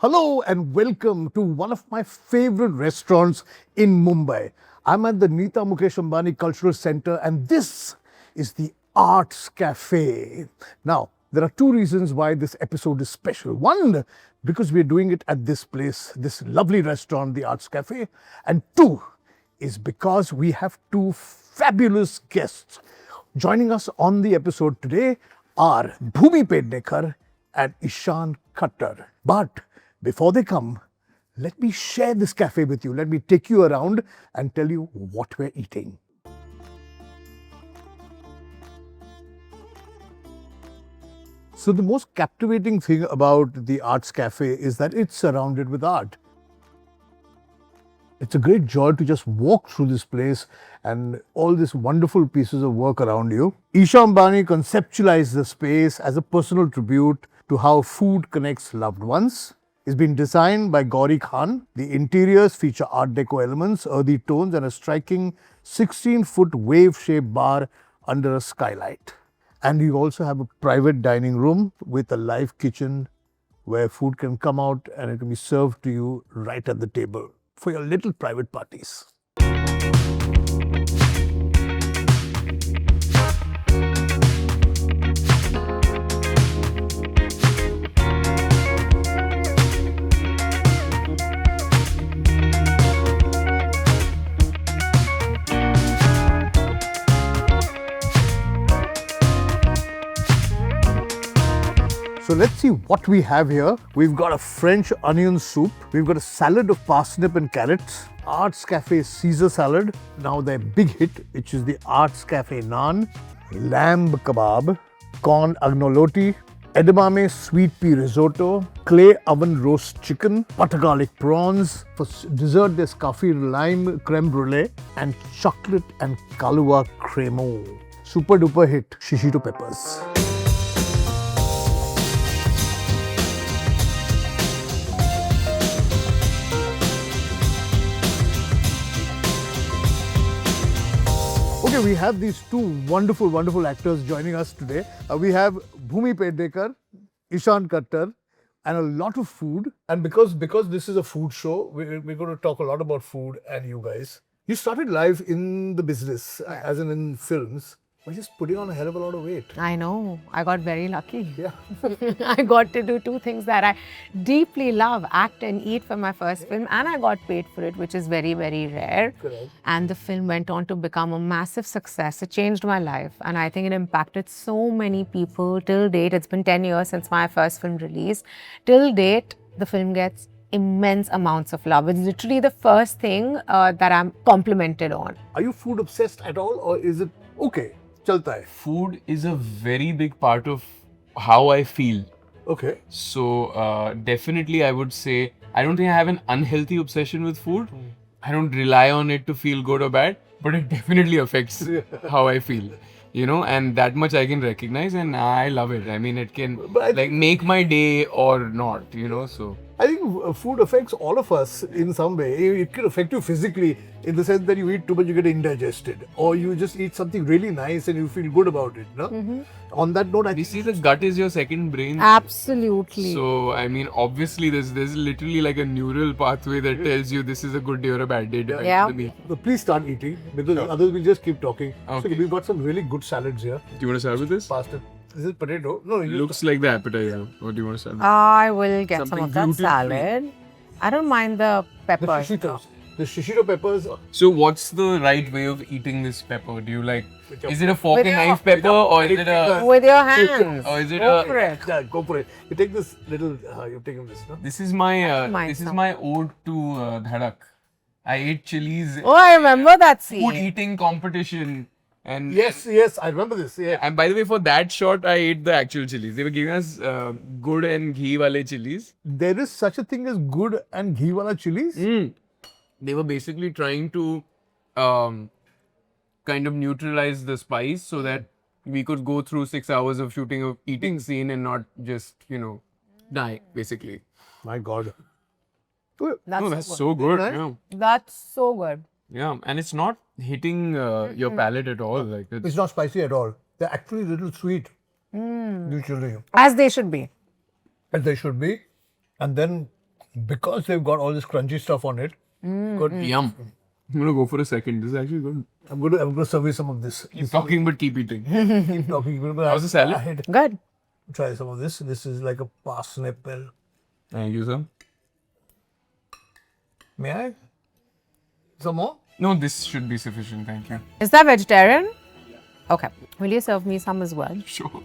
Hello and welcome to one of my favorite restaurants in Mumbai. I'm at the Nita Mukesh Ambani Cultural Center and this is the Arts Cafe. Now, there are two reasons why this episode is special. One, because we're doing it at this place, this lovely restaurant, the Arts Cafe. And two, is because we have two fabulous guests. Joining us on the episode today are Bhumi Pednekar and Ishaan Khatter. But before they come, let me share this cafe with you. Let me take you around and tell you what we're eating. So the most captivating thing about the Arts Cafe is that it's surrounded with art. It's a great joy to just walk through this place and all these wonderful pieces of work around you. Ishaan Ambani conceptualized the space as a personal tribute to how food connects loved ones. It's been designed by Gauri Khan. The interiors feature Art Deco elements, earthy tones and a striking 16-foot wave-shaped bar under a skylight. And you also have a private dining room with a live kitchen where food can come out and it can be served to you right at the table for your little private parties. So let's see what we have here. We've got a French onion soup. We've got a salad of parsnip and carrots. Arts Cafe Caesar salad. Now their big hit, which is the Arts Cafe naan. Lamb kebab. Corn agnolotti. Edamame sweet pea risotto. Clay oven roast chicken. Butter garlic prawns. For dessert, there's kaffir lime creme brulee. And chocolate and kalua cremo. Super duper hit, shishito peppers. Okay, we have these two wonderful actors joining us today. We have Bhumi Pednekar, Ishaan Khatter, and a lot of food. And because this is a food show, we're going to talk a lot about food and you guys. You started life in the business, as in films, by just putting on a hell of a lot of weight. I know. I got very lucky. Yeah. I got to do two things that I deeply love, act and eat for my first film, and I got paid for it, which is very, very rare. Correct. And the film went on to become a massive success. It changed my life and I think it impacted so many people till date. It's been 10 years since my first film released. Till date, the film gets immense amounts of love. It's literally the first thing that I'm complimented on. Are you food obsessed at all, or is it okay? Chalta hai. Food is a very big part of how I feel. Okay. So definitely I would say, I don't think I have an unhealthy obsession with food. I don't rely on it to feel good or bad, but it definitely affects how I feel. You know, and that much I can recognize and I love it. I mean, it can like make my day or not, you know, so. I think food affects all of us in some way. It can affect you physically in the sense that you eat too much, you get indigested. Or you just eat something really nice and you feel good about it. No? On that note, You see, the gut is your second brain. Absolutely. So, I mean, obviously, there's literally like a neural pathway that tells you this is a good day or a bad day. Yeah. So please start eating because others will just keep talking. Okay. So we've got some really good salads here. Do you want to start with this? Pasta. Is it potato? No, It looks like the appetizer. What do you want to start with? I will get some Something of that gluten-free. salad. I don't mind the the pepper. shishitos. The shishito peppers. So, what's the right way of eating this pepper? Do you like, is it a fork With and your- knife pepper or is it a, With your hands. or is it Go for a, it. Yeah, go for it. You take this little. You've taken this, no? this is my, Mine this is some. my ode to Dhadak. I ate chilies, Oh, I remember that food scene. eating competition. And Yes, I remember this. Yeah. And by the way, for that shot, I ate the actual chilies. They were giving us good and ghee wale chilies. There is such a thing as good and ghee wala chilies. They were basically trying to kind of neutralize the spice so that we could go through 6 hours of shooting a eating scene and not just, you know, die, basically. My God. That's so good. Right? Yeah. That's so good. Yeah, and it's not hitting your palate at all. Like It's not spicy at all. They're actually a little sweet. Usually. As they should be. As they should be. And then because they've got all this crunchy stuff on it. Good. Yum. I'm gonna go for a second. This is actually good. I'm gonna serve you some of this. Keep talking, but keep eating. Keep talking. How's the salad? I had to Good. try some of this. This is like a parsnip. Thank you, sir. May I? Some more? No, this should be sufficient. Thank you. Is that vegetarian? Okay. Will you serve me some as well? Sure.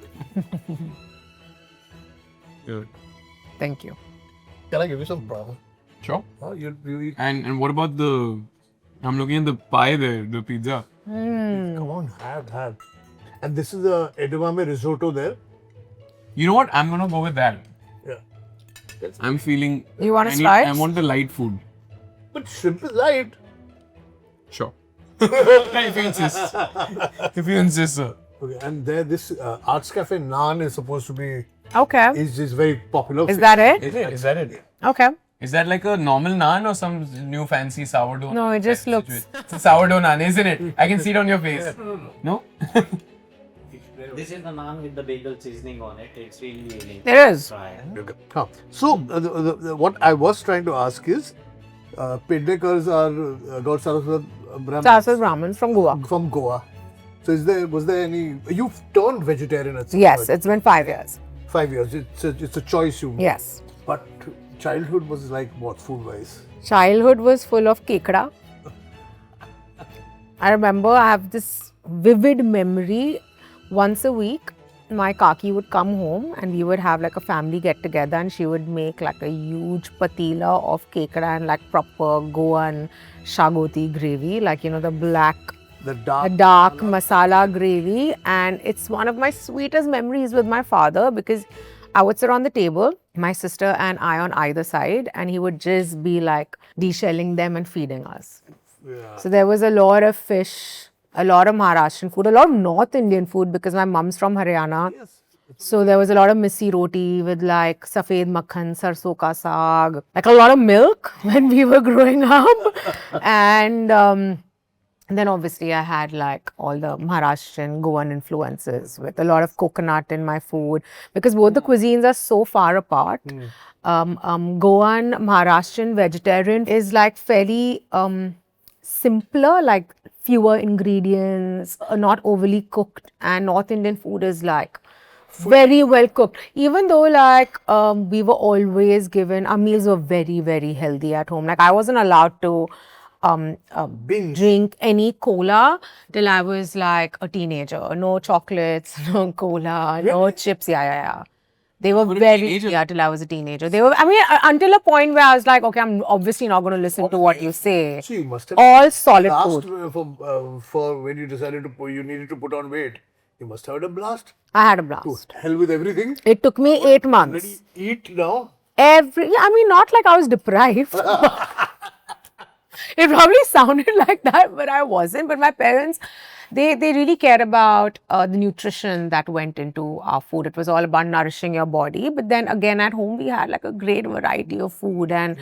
Good. Thank you. Can I give you some prawn? Sure. Oh, you And what about the? I'm looking at the pie there, the pizza. come on, have. And this is the edamame risotto there. You know what? I'm gonna go with that. Yeah. I'm feeling. You want a I slice? I want the light food. But shrimp is light. Sure. If you insist. If you insist, sir. Okay, and there this Arts Cafe naan is supposed to be Okay. is very popular. Is that it? Is that it? Okay. Is that like a normal naan or some new fancy sourdough? No, it just looks. It's a sourdough naan, isn't it? I can see it on your face. No? This is the naan with the bagel seasoning on it. It's really It is. dry. Huh. So what I was trying to ask is, Pednekars are God Saraswat Brahmins Saraswat Brahmins from Goa. from Goa. So was there any? You've turned vegetarian at some Yes, point. it's been 5 years. 5 years. It's a choice you. Yes. But childhood was like what food wise? Childhood was full of kekda. I remember I have this vivid memory. Once a week, my kaki would come home and we would have like a family get together and she would make like a huge patila of kekda and like proper Goan shagoti gravy, like the black, The a dark. dark masala gravy. And it's one of my sweetest memories with my father because I would sit on the table, my sister and I on either side, and he would just be like deshelling them and feeding us. Yeah. So there was a lot of fish, a lot of Maharashtrian food, a lot of North Indian food because my mom's from Haryana. Yes. So there was a lot of missi roti with like safed makhan, sarson ka saag, like a lot of milk when we were growing up. And then obviously I had like all the Maharashtrian Goan influences with a lot of coconut in my food because both the cuisines are so far apart. Goan, Maharashtrian vegetarian is like fairly simpler, like fewer ingredients, not overly cooked, and North Indian food is like very well cooked. Even though like we were always given, our meals were very, very healthy at home. Like I wasn't allowed to Binge. drink any cola till I was like a teenager. No chocolates, no cola, no chips. Yeah. They were very, teenager? yeah, till I was a teenager. They were, I mean, until a point where I was like, okay, I'm obviously not going to listen to what you say. So you must have All solid blast food. for when you decided you needed to put on weight. You must have had a blast. I had a To blast. hell with everything. It took me 8 months. Already eat now. I mean, not like I was deprived. It probably sounded like that, but I wasn't. But my parents, they really cared about the nutrition that went into our food. It was all about nourishing your body. But then again, at home, we had like a great variety of food. And,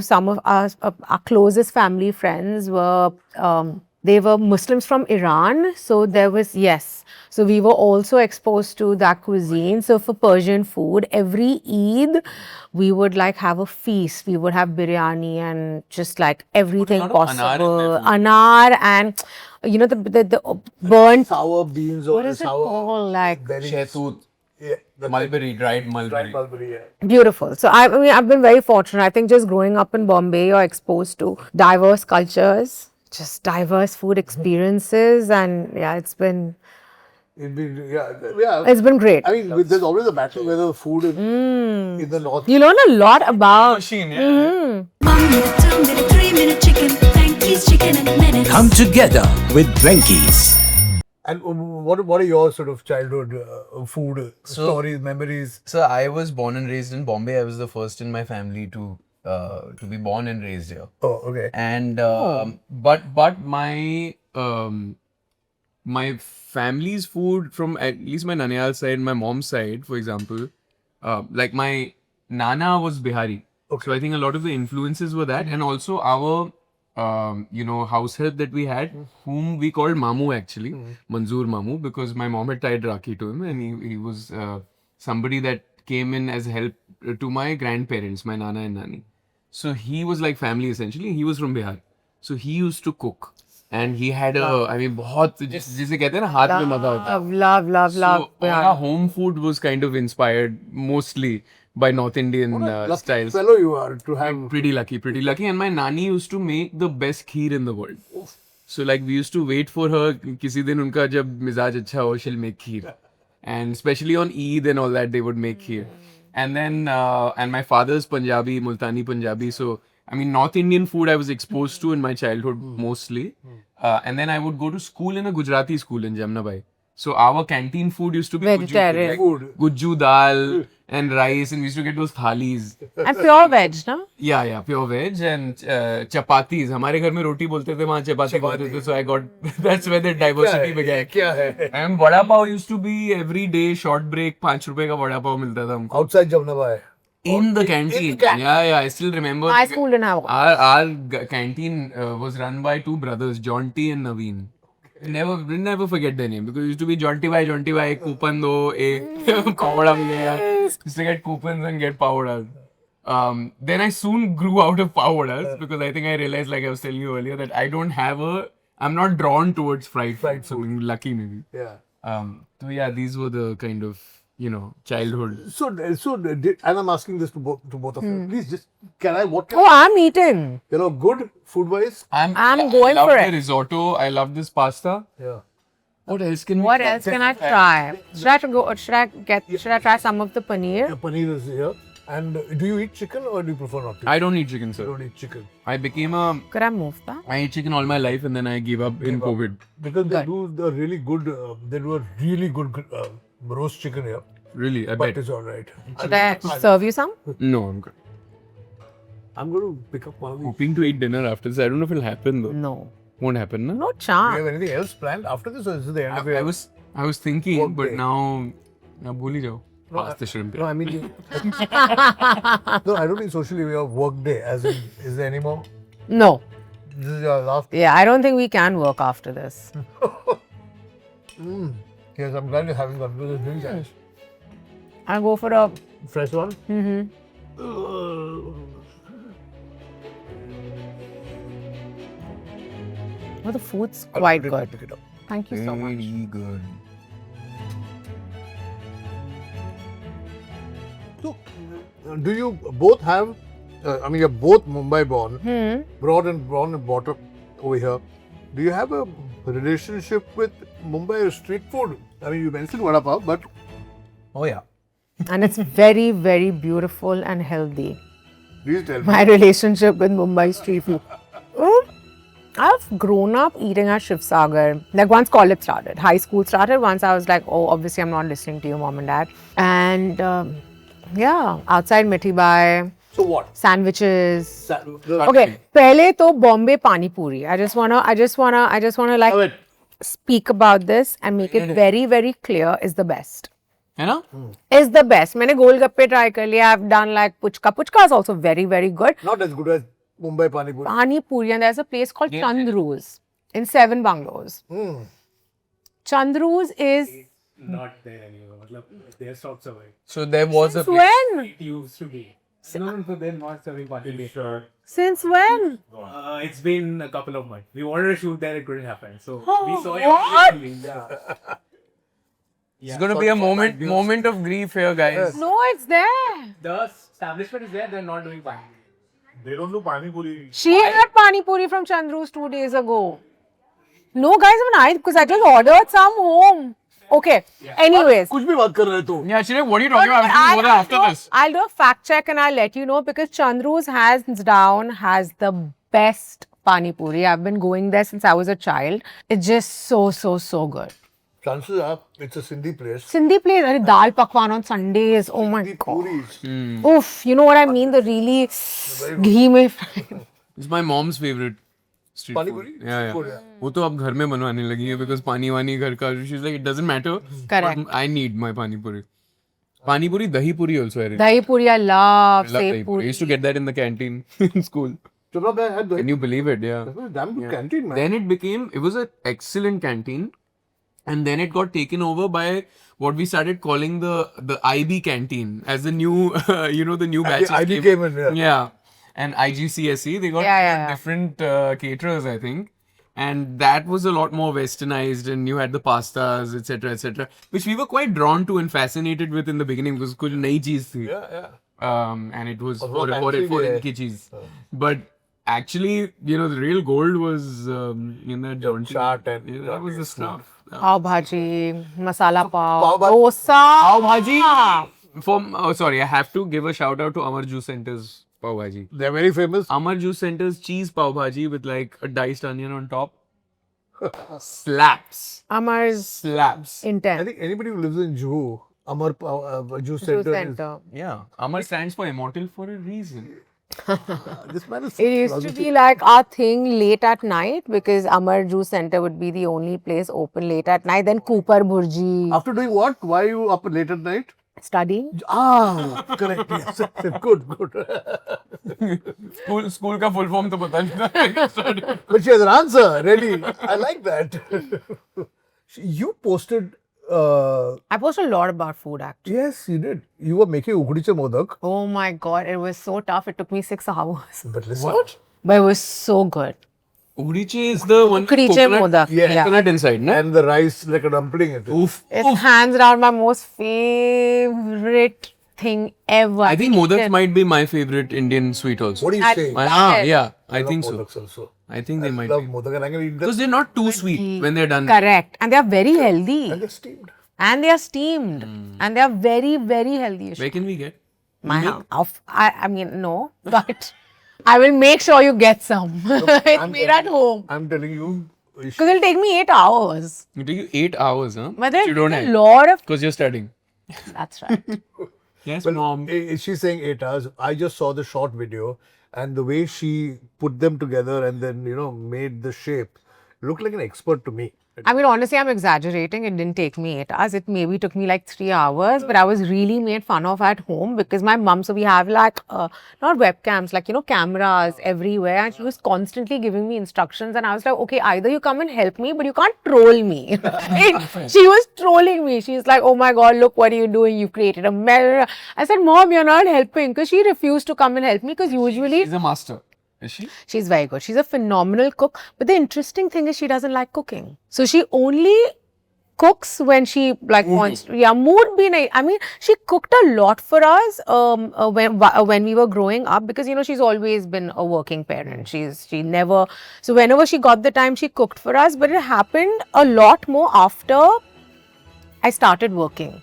some of us, our closest family friends were, they were Muslims from Iran. So there was, yes. So we were also exposed to that cuisine. So for Persian food, every Eid, we would like have a feast. We would have biryani and just like everything Put a lot of anar in possible. that Anar and, the burnt, Sour beans or what is it sour called? Like, berries. Shehtoot. Yeah, the Mulberry, dried mulberry. dried mulberry. Yeah. beautiful. So I mean, I've been very fortunate. I think just growing up in Bombay, you're exposed to diverse cultures, just diverse food experiences. And yeah, it's been It's been great. I mean, there's always a battle whether food in the north. You learn a lot about Machine, yeah. 1 minute, 2 minute, 3 minute chicken, Frankie's chicken in a minute. Come together with Blankies. And what are your sort of childhood food stories, memories? So I was born and raised in Bombay. I was the first in my family to be born and raised here. Oh, okay. And but my family's food from at least my Nanayal side, my mom's side, for example, like my Nana was Bihari. Okay. So I think a lot of the influences were that, and also our house help that we had, whom we called Mamu actually, Manzoor Mamu, because my mom had tied Rakhi to him, and he was somebody that came in as help to my grandparents, my Nana and Nani. So he was like family essentially. He was from Bihar. So he used to cook. And he had बहुत जिसे कहते हैं ना हाथ में मजा होता है. Love. So our home food was kind of inspired mostly by North Indian styles. Fellow you are to have. Pretty lucky. And my Nani used to make the best kheer in the world. So like we used to wait for her. किसी दिन उनका जब मिजाज अच्छा हो, she'll make kheer. And especially on Eid and all that, they would make kheer. And then, and my father's Punjabi, Multani Punjabi. So, I mean, North Indian food I was exposed to in my childhood mostly. And then I would go to school in a Gujarati school in Jamnabai. So our canteen food used to be Vegetarian food. Gujju dal and rice, and we used to get those thalis. And pure veg, no? Yeah, pure veg and chapatis. हमारे घर में रोटी बोलते थे, वहाँ चपाती बोलते थे. So I got, that's where the diversity began. क्या है? And vada pav used to be every day, short break, 5 रुपए का vada pav मिलता था हमको. Outside Jamnabai. In the canteen. Yeah, I still remember. My school didn't have one. Our canteen was run by two brothers, Jonty and Naveen. Never forget their name because it used to be Jonty bhai, ek coupon do, ek pavada milega. Used to get coupons and get pavadas. Then I soon grew out of pavadas because I think I realized, like I was telling you earlier, that I'm not drawn towards fried food. So lucky maybe. Yeah. So yeah, these were the kind of, childhood. So, and I'm asking this to both of you. Please, just what Oh, I'm eating. good food wise. I'm going for the it. Risotto. I love this pasta. Yeah. What else can What else can I try? Should I try some of the paneer? Paneer is here. And do you eat chicken or do you prefer not to? I don't eat chicken, You sir. don't eat chicken. Could I move that? I ate chicken all my life and then I gave up in COVID. Because they do a really good roast chicken here. Really, I But bet. it's alright. Should I serve you some? No, I'm good. I'm going to pick up one of these. Hoping to eat dinner after this. I don't know if it'll happen though. No. Won't happen, no? No Do you chance. have anything else planned after this or is it the end of your I was thinking, Work but day. now भूल ही जाओ. Pasta shrimp. No, I mean... no, I don't mean socially we have work day. As in, is there any more? No. This is your last... Yeah, I don't think we can work after this. Yes, I'm glad you're having one because it's really nice. I'll go for a... Fresh one? Oh, the food's quite good. Pick it up. Thank you so much. Very good. So, do you both have... you're both Mumbai born, born and brought up over here. Do you have a relationship with Mumbai street food? I mean, you mentioned vada pav, but... Oh, yeah. And it's very, very beautiful and healthy. Please tell me. My relationship with Mumbai street food. I've grown up eating at Shiv Sagar. Like once college started, high school started. Once I was like, oh, obviously I'm not listening to you, mom and dad. And yeah, outside Mithi Bai, So what? sandwiches. Okay, pehle to Bombay Pani Puri. I just wanna like Have it. speak about this and make it very, very clear is the best. है ना? Is the best. मैंने गोलगप्पे try कर लिया. I've done like puchka. Puchka is also very, very good. Not as good as Mumbai Pani Puri. Pani Puri, and there's a place called Chandru's in 7 Bungalows. Chandru's is Not there anymore. Matlab, they have stopped serving. So there was a place. when? It used to be. No, so they're not serving Pani Puri. Sure. Since when? It's been a couple of months. We wanted to shoot there, it couldn't happen. So we saw what? it. Yeah. It's going to be a moment of grief here, guys. No, it's there. The establishment is there, they're not doing Pani Puri. They don't do Pani Puri. She had Pani Puri from Chandru's 2 days ago. No, guys, because I just ordered some home. Okay. Anyways. कुछ भी बात कर रहे तो. Yeah, Shreya, what are you talking about? I'm going after this. I'll do a fact check and I'll let you know because Chandru's hands down has the best Pani Puri. I've been going there since I was a child. It's just so good. Chances are it's a Sindhi place. Sindhi place, dal pakwan on Sundays. Oh my Sindhi god. puris. Oof, you know what I mean? The really ghee mein fried. It's my mom's favorite street Pani food. Puri? Yeah. Food, yeah. वो तो अब घर में बनवाने लगी है because पानी वानी घर का. She's like, it doesn't matter. Correct. But I need my pani puri. Pani puri, dahi puri also. I Dahi puri, I love. love Sev dahi puri. I puri. used to get that in the canteen in school. Chopra bhai had Can you believe it? Yeah. damn good canteen, man. Then it was an excellent canteen. And then it got taken over by what we started calling the IB canteen as the new, the new batches. IB came in, yeah. Yeah. And IGCSE, they got different caterers, I think. And that was a lot more westernized, and you had the pastas, etc., which we were quite drawn to and fascinated with in the beginning because kuch nayi cheez thi. Yeah. And it was वो fancy foreign भी है. ki cheez. But actually, the real gold was in that Chaat and that was the stuff. Pav bhaji, masala Pav pav, bhaji- dosa. Pav bhaji. Sorry, I have to give a shout out to Amar Juice Center's pav bhaji. They're very famous. Amar Juice Center's cheese pav bhaji with like a diced onion on top. Slaps. Amar's Slaps. I intense. think anybody who lives in Juhu, Amar Juice Juice Center. center. Yeah. Amar stands for immortal for a reason. This man is. It used to be like our thing late at night because Amar Juice Center would be the only place open late at night. Then Cooper Burji. After doing what? Why are you up late at night? Studying. Correct. Yes. Good. School का full form तो पता नहीं था. But she has an answer. Really, I like that. You posted. I post a lot about food actually. Yes, you did. You were making ukdiche modak. Oh my god, it was so tough. It took me 6 hours. But listen. What? But it was so good. Uriche is the one with Ukdiche modak. Yeah. coconut inside, no? And the rice like a dumpling. It is. Oof. It's hands down my most favorite thing ever. I think modak might be my favorite Indian sweet also. What do you I- say? Yeah, I love think so. modaks also. I think they might Love be. modak and I can eat them. Because they're not too sweet when they're done. Correct. And they are very healthy. And they're steamed. And they are steamed. And they are very, very healthy. Where can we get? My house. I mean, no. But I will make sure you get some. It's made at home. I'm telling you. Because it'll take me 8 hours. It take you 8 hours, huh? But you don't there's a have. lot of... Because you're studying. That's right. Yes, mom. She's saying 8 hours. I just saw the short video and the way she put them together and then, made the shape looked like an expert to me. I mean, honestly, I'm exaggerating. It didn't take me 8 hours. It maybe took me like 3 hours, but I was really made fun of at home because my mum, so we have like, not webcams, like, cameras everywhere. And she was constantly giving me instructions. And I was like, okay, either you come and help me, but you can't troll me. She was trolling me. She's like, oh my God, look, what are you doing? You've created a mirror. I said, Mom, you're not helping. Because she refused to come and help me because usually... She's a master. Is she? She's very good. She's a phenomenal cook. But the interesting thing is she doesn't like cooking. So she only cooks when she wants. Yeah, mood bhi nahi. I mean, she cooked a lot for us when we were growing up because she's always been a working parent. She never. So whenever she got the time, she cooked for us. But it happened a lot more after I started working.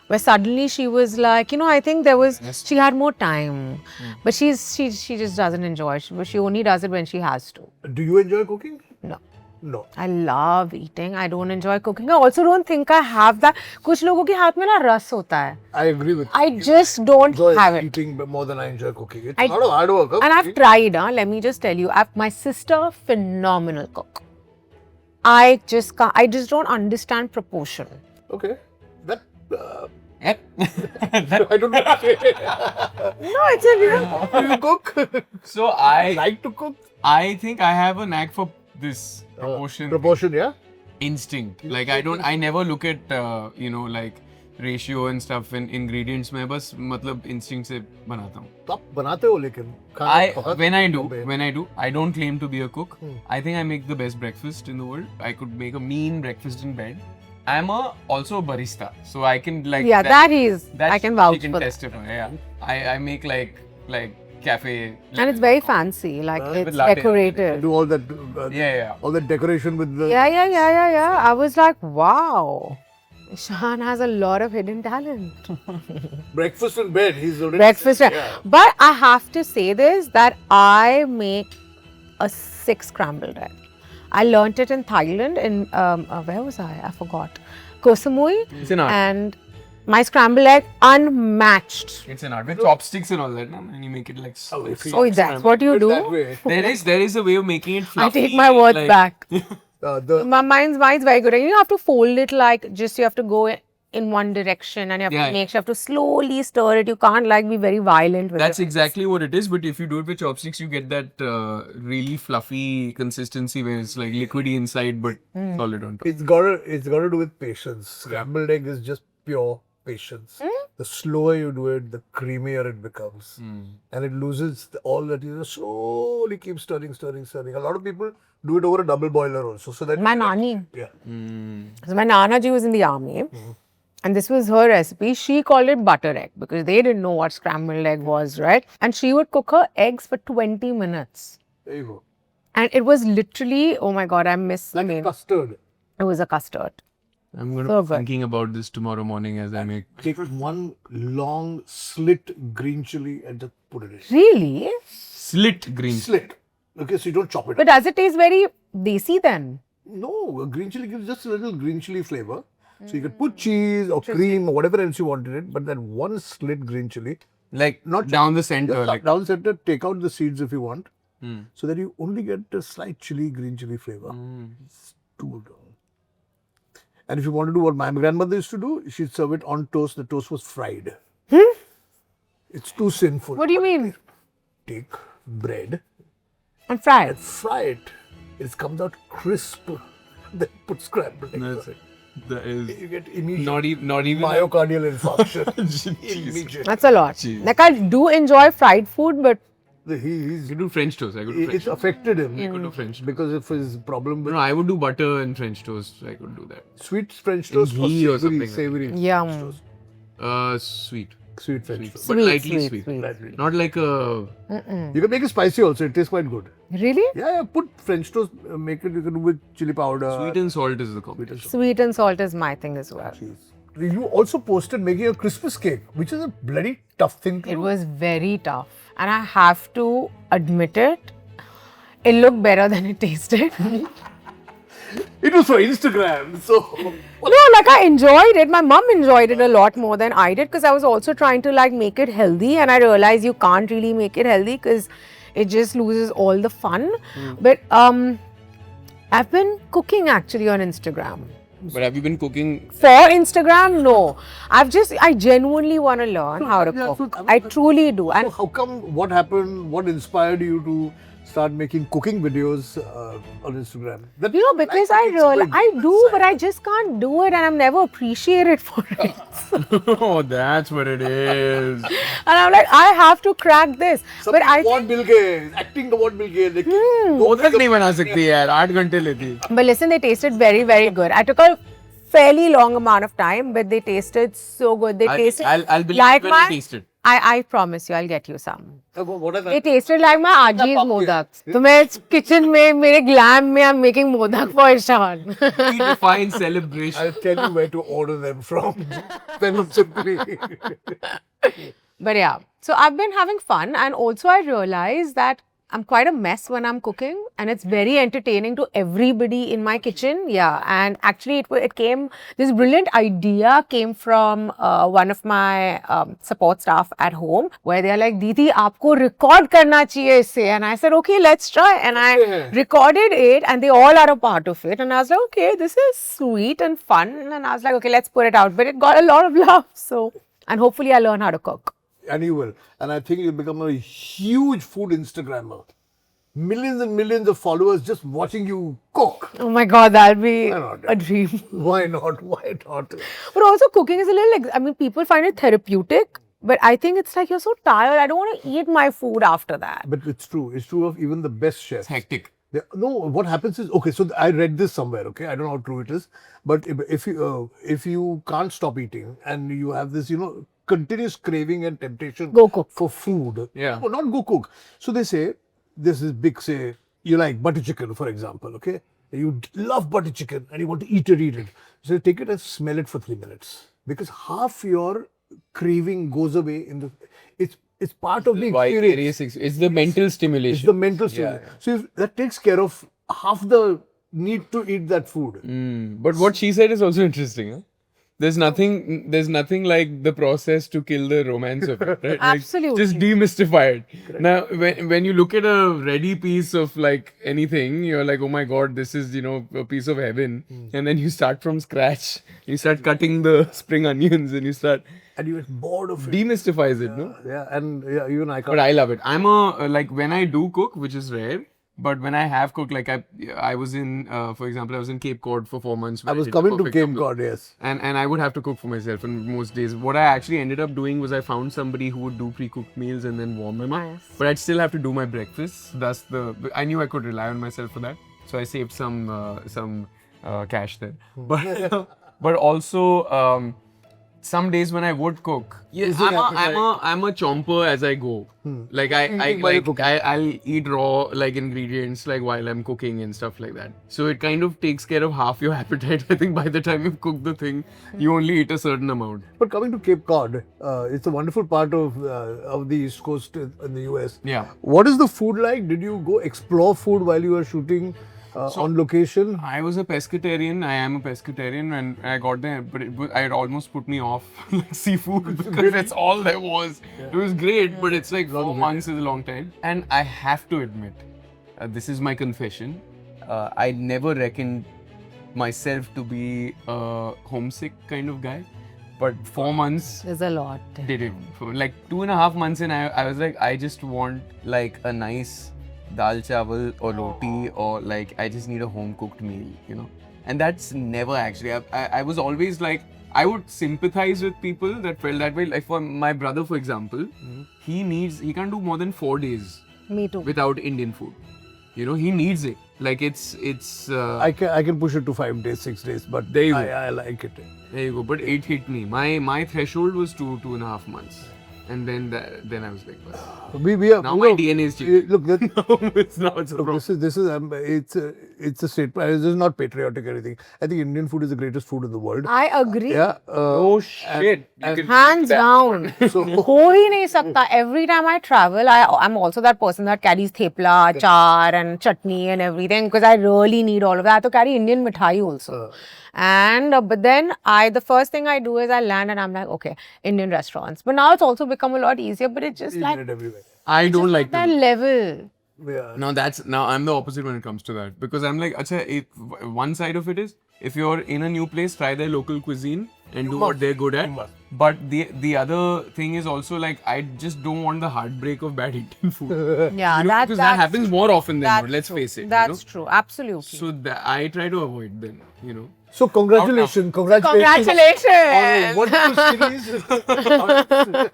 Where suddenly she was like, I think she had more time. But she just doesn't enjoy it. But she only does it when she has to. Do you enjoy cooking? No. No. I love eating. I don't enjoy cooking. I also don't think I have that. कुछ लोगों के हाथ में ना रस होता है. I agree with you. I just don't enjoy have it. eating more than I enjoy cooking. It's a lot of hard work. Huh? And I've tried, let me just tell you. My sister, phenomenal cook. I just don't understand proportion. Okay. That... Yep. I don't know. No, it's a real... Do you cook? So I like to cook? I think I have a knack for this proportion. Proportion, yeah? Instinct. Like I never look at like ratio and stuff and ingredients. मैं बस मतलब instinct से बनाता हूँ. तो आप बनाते हो लेकिन खाना When I do, I don't claim to be a cook. I think I make the best breakfast in the world. I could make a mean breakfast in bed. I'm also a barista, so I can like I can vouch for that. testify. Yeah, I make like cafe. And it's very fancy, like with it's latte. decorated. do all that Yeah. all that decoration with the Yeah. I was like, wow. Ishaan has a lot of hidden talent. breakfast in bed. He's already Breakfast. Yeah. But I have to say this, that I make a 6 scrambled egg. I learnt it in Thailand, in, where was I? I forgot. Koh Samui. It's an art. And my scrambled egg, unmatched. It's an art with chopsticks and all that, no? And you make it like so. Oh, that's what you That do? way. There is a way of making it I fluffy. take my words like- back. The Mine's very good. And you have to fold it like, you have to go in one direction and you have Yeah. to make sure you have to slowly stir it. You can't like be very violent with That's it. exactly what it is. But if you do it with chopsticks, you get that really fluffy consistency where it's like liquidy inside but solid on top. It's gotta do with patience. Scrambled egg is just pure patience. The slower you do it, the creamier it becomes, and it loses all that. You slowly keep stirring. A lot of people do it over a double boiler also, so that My nani. yeah. So my Nana ji was in the army. And this was her recipe. She called it butter egg because they didn't know what scrambled egg was, right? And she would cook her eggs for 20 minutes. There you go. And it was literally, oh my God, I miss the Like name. custard. It was a custard. I'm going to So be good. thinking about this tomorrow morning as I make. Take one long slit green chili and just put it in. Really? Slit green. Slit. Okay, so you don't chop it. But does it taste very desi then? No, a green chili gives just a little green chili flavor. So you could put cheese or cream or whatever else you wanted it, but that one slit green chili, Like Not down the center. just Like down center, take out the seeds if you want, so that you only get a slight green chili flavor. It's too good. And if you want to do what my grandmother used to do, she'd serve it on toast. The toast was fried. It's too sinful. What do you mean? Take bread, And fried. fry it. It comes out crisp. Then put scrambled eggs That's on it. that is You get immediate not even myocardial infarction. Jeez. Immediate. That's a lot. Jeez. Like I do enjoy fried food, but He's, You do French toast. I could do French it's toast. affected him I could do French toast. because of his problem with No, I would do butter and French toast. I could do that. sweet French toast or ghee or savory, something. savory Yum. French toast. Sweet. Sweet French toast. But Sweet, lightly sweet, sweet. sweet. Not like a. You can make it spicy also. It tastes quite good. really? Yeah, put French toast. Make it. You can do with chili powder. Sweet and salt is the combination. Sweet and salt is my thing as well. You also posted making a Christmas cake, which is a bloody tough thing to It do. was very tough. And I have to admit it, it looked better than it tasted. It was for Instagram, so No, like I enjoyed it. My mum enjoyed it a lot more than I did because I was also trying to like make it healthy, and I realized you can't really make it healthy because it just loses all the fun. But I've been cooking actually on Instagram. But have you been cooking? For Instagram, no. I genuinely want to learn how to yeah, cook. so- I truly do. And So how come? What happened? What inspired you to start making cooking videos on Instagram? That, you know, because I realize I do, but I just can't do it, and I'm never appreciated for it. Oh, that's what it is. And I'm like, I have to crack this. But I want think, मिल गए, acting award मिल गए, लेकिन मोदक नहीं बना सकती यार 8 घंटे लेती but listen, they tasted very, very good. I took a fairly long amount of time, but they tasted so good. They tasted I'll believe like when my. I taste it. I promise you, I'll get you some. what are They tasted like my Aji's modak. So मैं kitchen में मेरे glam में I'm making modak for Ishaan. Fine celebration. I'll tell you where to order them from. Then simply. But yeah, so I've been having fun, and also I realized that I'm quite a mess when I'm cooking, and it's very entertaining to everybody in my kitchen. Yeah, and actually this brilliant idea came from one of my support staff at home, where they're like, Didi, aapko record karna chahiye isse. And I said, okay, let's try. And I recorded it, and they all are a part of it. And I was like, okay, this is sweet and fun. And I was like, okay, let's put it out. But it got a lot of love. So, and hopefully I learn how to cook. And you will. And I think you'll become a huge food Instagrammer. Millions and millions of followers just watching you cook. Oh my God, that'll be Why not? a dream. Why not? Why not? But also cooking is a little, I mean, people find it therapeutic, but I think it's like you're so tired, I don't want to eat my food after that. But it's true. It's true of even the best chefs. Hectic. No, what happens is, okay, so I read this somewhere, okay, I don't know how true it is, but if you can't stop eating and you have this, continuous craving and temptation Go cook. for food. Yeah. No, not go cook. So they say, this is big, say, you like butter chicken, for example, okay? You love butter chicken and you want to eat it. So take it and smell it for 3 minutes. Because half your craving goes away it's part of the experience. It's the mental stimulation. It's the mental stimulation. Yeah. So if that takes care of half the need to eat that food. But what she said is also interesting. Huh? there's nothing like the process to kill the romance of it, right? Absolutely. Just demystify it. Now, when you look at a ready piece of like anything, you're like, oh my god, this is a piece of heaven. And then you start from scratch. You start cutting the spring onions, and you start And you get bored of it. demystifies it, no? Yeah, and yeah, even I But can't. I love it. I'm like when I do cook, which is rare. But when I have cooked, like I was in, for example, I was in Cape Cod for 4 months. I where was did the coming to perfect Cape couple. Cod, yes. And I would have to cook for myself on most days. What I actually ended up doing was I found somebody who would do pre-cooked meals and then warm them up. Nice. But I'd still have to do my breakfast. I knew I could rely on myself for that. So I saved some cash there. But also some days when I would cook, I'm a chomper as I go. Like I'll eat raw like ingredients like while I'm cooking and stuff like that. So it kind of takes care of half your appetite. I think by the time you've cooked the thing, you only eat a certain amount. But coming to Cape Cod, it's a wonderful part of the East Coast in the US. Yeah. What is the food like? Did you go explore food while you were shooting on location? I was a pescatarian. I am a pescatarian, and I got there, but it almost put me off like seafood because that's all there was. It was great, but it's like 4 months is a long time. And I have to admit, this is my confession. I never reckoned myself to be a homesick kind of guy, but 4 months There's a lot. did it. For like 2.5 months in, I was like, I just want like a nice dal chawal or roti, or like I just need a home cooked meal, And that's never actually. I was always like, I would sympathize with people that felt that way. Like for my brother, for example, he can't do more than 4 days Me too. without Indian food. He needs it. Like it's. I can push it to 5 days, 6 days, but There you go. I like it. There you go. But it hit me. My threshold was 2.5 months, and then I was like, well, We are now my DNA is changing. Look, It's a problem. this is it's a statement. This is not patriotic or anything. I think Indian food is the greatest food in the world. I agree. Yeah. Oh shit! You can Hands that. down. हो ही नहीं सकता. Every time I travel, I'm also that person that carries thepla, achar and chutney and everything because I really need all of that. I have to carry Indian mithai also. And but then the first thing I do is I land and I'm like, okay, Indian restaurants. But now it's also become a lot easier. But it's just You like get it everywhere. I don't like that to. level. Yeah. Now I'm the opposite when it comes to that, because I'm like, one side of it is if you're in a new place, try their local cuisine and do what they're good at. But the other thing is also like, I just don't want the heartbreak of bad Indian food. Yeah, Because that happens more often than not. Let's face it. That's true. Absolutely. So I try to avoid them. So congratulations. Congratulations. What series?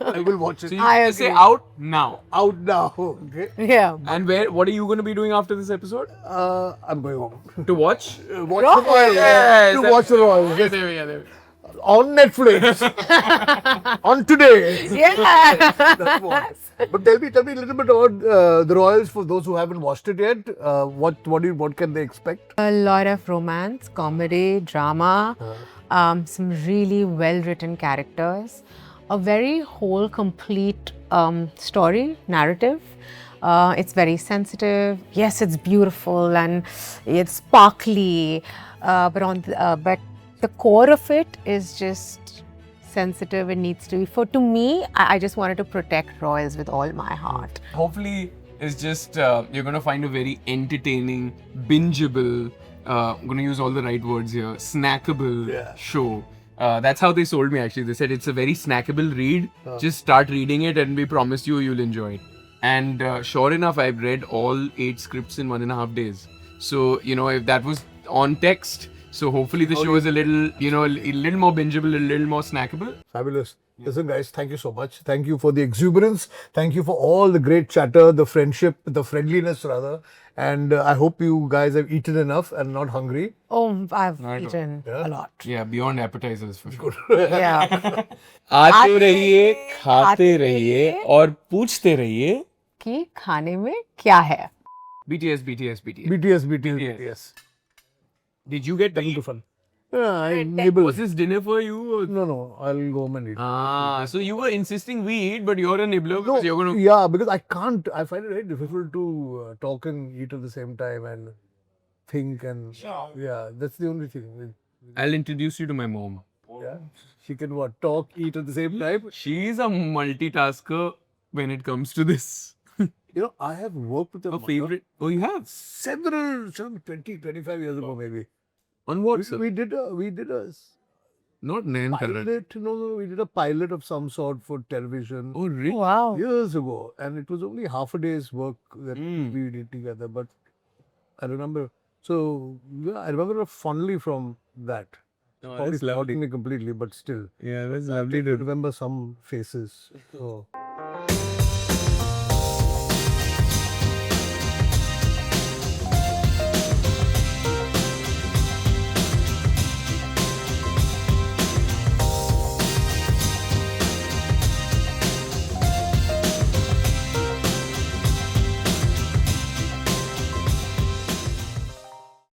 I will watch it. So you I just say agree. out now. Out now. Okay. Yeah. And what are you going to be doing after this episode? I'm going home. To watch? Watch the Royals. Yes, To watch the Royals. Yeah, there we go. On Netflix. On today. Yeah. That's what. But tell me a little bit about the Royals for those who haven't watched it yet. What can they expect? A lot of romance, comedy, drama, some really well-written characters, a very whole, complete story, narrative. It's very sensitive. Yes, it's beautiful and it's sparkly, but the core of it is just sensitive. It needs to be. To me, I just wanted to protect royals with all my heart. Hopefully, it's just you're going to find a very entertaining, bingeable, I'm going to use all the right words here, snackable show. That's how they sold me actually. They said it's a very snackable read. Just start reading it and we promise you'll enjoy it. And sure enough, I've read all 8 scripts in 1.5 days. So, if that was on text, so hopefully the show is a little, a little more bingeable, a little more snackable. Fabulous. Listen, guys, thank you so much. Thank you for the exuberance. Thank you for all the great chatter, the friendship, the friendliness rather. And I hope you guys have eaten enough and not hungry. Oh, I've eaten a lot. Yeah, beyond appetizers for sure. Yeah. आते रहिए, खाते रहिए और पूछते रहिए. कि खाने में क्या है? BTS. BTS. Did you get Too fun. I nibble. Was this dinner for you? Or? No, I'll go home and eat. So you were insisting we eat, but you're a nibbler because you're going to... Yeah, because I can't. I find it very difficult to talk and eat at the same time and think and... Yeah, that's the only thing. I'll introduce you to my mom. Yeah. She can what? Talk, eat at the same time. She's a multitasker when it comes to this. You know, I have worked with her Her mother favorite. Oh, you have? some 20, 25 years ago maybe. On what, sir? We did a Not Nayan Karan. pilot. No, we did a pilot of some sort for television. Oh, really? Wow. Years ago, and it was only half a day's work that we did together. But I remember, so yeah, I remember her fondly from that. Probably forgetting me completely, but still, Yeah, that's I remember some faces. So.